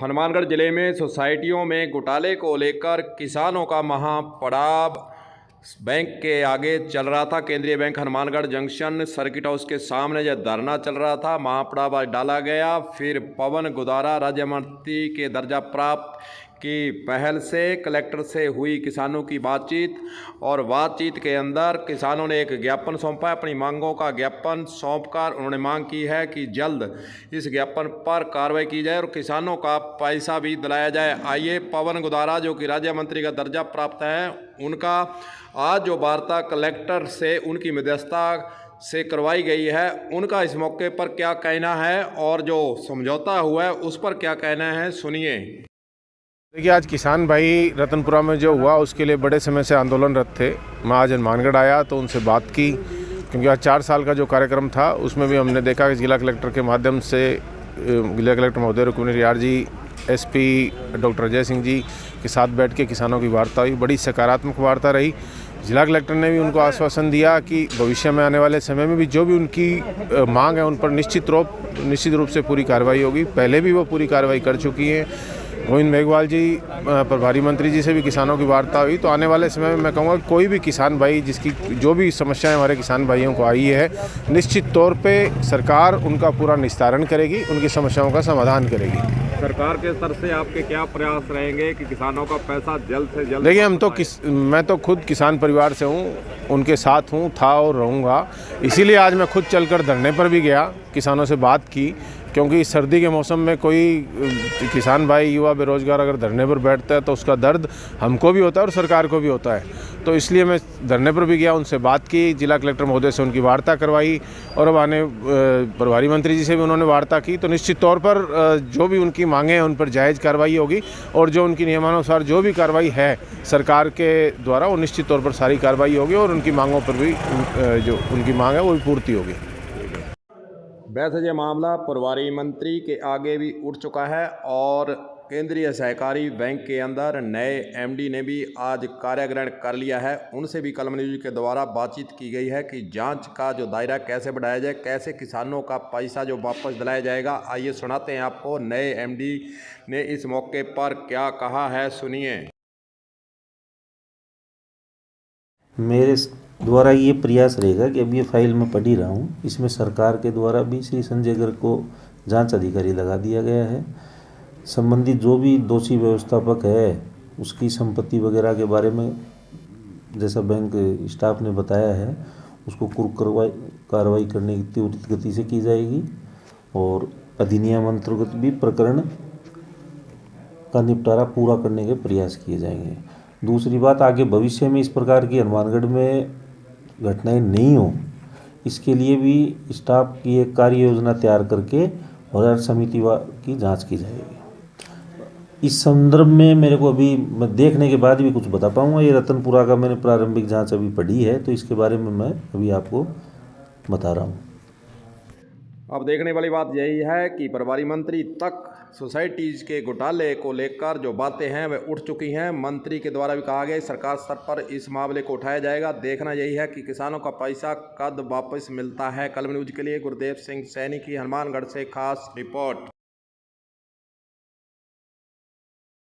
हनुमानगढ़ जिले में सोसाइटियों में घोटाले को लेकर किसानों का महापड़ाव बैंक के आगे चल रहा था। केंद्रीय bank Hanumangarh junction circuit house के सामने यह धरना चल रहा था। महापड़ाव आज डाला गया। फिर पवन गोदारा राज्य मंत्री के दर्जा प्राप्त की पहल से कलेक्टर से हुई किसानों की बातचीत और बातचीत के अंदर किसानों ने एक ज्ञापन सौंपा। अपनी मांगों का ज्ञापन सौंपकर उन्होंने मांग की है कि जल्द इस ज्ञापन पर कार्रवाई की जाए और किसानों का पैसा भी दिलाया जाए। आइए पवन गोदारा जो कि राज्य मंत्री का दर्जा प्राप्त है, उनका आज जो वार्ता कलेक्टर से उनकी मध्यस्थता से करवाई गई है, उनका इस मौके पर क्या कहना है और जो समझौता हुआ है उस पर क्या कहना है, सुनिए। देखिए, आज किसान भाई रतनपुरा में जो हुआ उसके लिए बड़े समय से आंदोलनरत थे। मैं आज हनुमानगढ़ आया तो उनसे बात की, क्योंकि आज 4 साल का जो कार्यक्रम था उसमें भी हमने देखा कि जिला कलेक्टर के माध्यम से जिला कलेक्टर महोदय रुक्मिणी रियार जी, एसपी डॉक्टर अजय सिंह जी के साथ बैठ के किसानों की वार्ता हुई। बड़ी सकारात्मक वार्ता रही। जिला कलेक्टर ने भी उनको आश्वासन दिया कि भविष्य में आने वाले समय में भी जो भी उनकी मांग है उन पर निश्चित रूप से पूरी कार्रवाई होगी। पहले भी वो पूरी कार्रवाई कर चुकी हैं। गोविंद मेघवाल जी प्रभारी मंत्री जी से भी किसानों की वार्ता हुई। तो आने वाले समय में मैं कहूँगा कोई भी किसान भाई जिसकी जो भी समस्याएं हमारे किसान भाइयों को आई है, निश्चित तौर पे सरकार उनका पूरा निस्तारण करेगी, उनकी समस्याओं का समाधान करेगी। सरकार के स्तर से आपके क्या प्रयास रहेंगे कि किसानों का पैसा जल्द से जल्द? देखिए, मैं तो खुद किसान परिवार से हूँ, उनके साथ हूँ, था और रहूँगा। इसीलिए आज मैं खुद चलकर धरने पर भी गया, किसानों से बात की, क्योंकि सर्दी के मौसम में कोई किसान भाई युवा बेरोजगार अगर धरने पर बैठता है तो उसका दर्द हमको भी होता है और सरकार को भी होता है। तो इसलिए मैं धरने पर भी गया, उनसे बात की, जिला कलेक्टर महोदय से उनकी वार्ता करवाई और अब आने प्रभारी मंत्री जी से भी उन्होंने वार्ता की। तो निश्चित तौर पर जो भी उनकी मांगें हैं उन पर जायज़ कार्रवाई होगी और जो उनकी नियमानुसार जो भी कार्रवाई है सरकार के द्वारा वो निश्चित तौर पर सारी कार्रवाई होगी और उनकी मांगों पर भी जो उनकी मांग है वो भी पूर्ति होगी। वैसे ये मामला प्रभारी मंत्री के आगे भी उठ चुका है और केंद्रीय सहकारी बैंक के अंदर नए एमडी ने भी आज कार्यग्रहण कर लिया है। उनसे भी कलम न्यूज के द्वारा बातचीत की गई है कि जांच का जो दायरा कैसे बढ़ाया जाए, कैसे किसानों का पैसा जो वापस दिलाया जाएगा। आइए सुनाते हैं आपको नए एमडी ने इस मौके पर क्या कहा है, सुनिए। मेरे द्वारा ये प्रयास रहेगा कि अब ये फाइल मैं पढ़ ही रहा हूँ, इसमें सरकार के द्वारा भी श्री संजय गर्ग को जांच अधिकारी लगा दिया गया है। संबंधित जो भी दोषी व्यवस्थापक है उसकी संपत्ति वगैरह के बारे में जैसा बैंक स्टाफ ने बताया है उसको कार्रवाई करने की त्वरित गति से की जाएगी और अधिनियम अंतर्गत भी प्रकरण का निपटारा पूरा करने के प्रयास किए जाएंगे। दूसरी बात, आगे भविष्य में इस प्रकार की हनुमानगढ़ में घटनाएं नहीं हो, इसके लिए भी स्टाफ की एक कार्य योजना तैयार करके और हर समिति की जांच की जाएगी। इस संदर्भ में मेरे को अभी मैं देखने के बाद भी कुछ बता पाऊंगा। ये रतनपुरा का मैंने प्रारंभिक जांच अभी पढ़ी है तो इसके बारे में मैं अभी आपको बता रहा हूँ। अब देखने वाली बात यही है कि प्रभारी मंत्री तक सोसाइटीज़ के घोटाले को लेकर जो बातें हैं वे उठ चुकी हैं। मंत्री के द्वारा भी कहा गया सरकार स्तर पर इस मामले को उठाया जाएगा। देखना यही है कि किसानों का पैसा कब वापस मिलता है। कलम न्यूज के लिए गुरदेव सिंह सैनी की हनुमानगढ़ से खास रिपोर्ट।